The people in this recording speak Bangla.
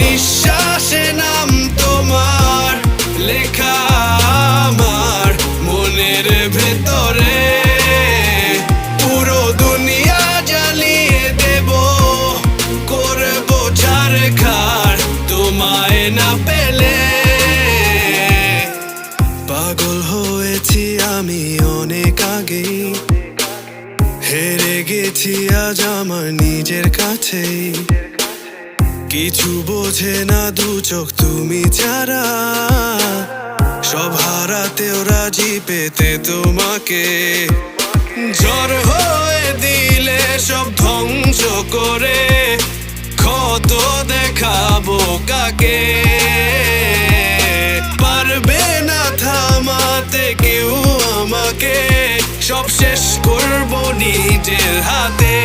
নিঃশ্বাসে নাম তোমার লেখা আমার মনের ভেতরে। পুরো দুনিয়া জ্বালিয়ে দেব, করবো ছারখার তোমায় না পেলে। পাগল হয়েছি আমি অনেক আগেই, হেরে গেছি আজ আমার নিজের কাছেই। কিছু বোঝে না দু চোখ তুমি ছাড়া, সব হারাতেও রাজি পেতে তোমাকে। ঝড় হয়ে দিলে সব ধ্বংস করে ক্ষত দেখাবো কাকে। পারবে না থামাতে কেউ আমাকে, সব শেষ করবো নিজের হাতে।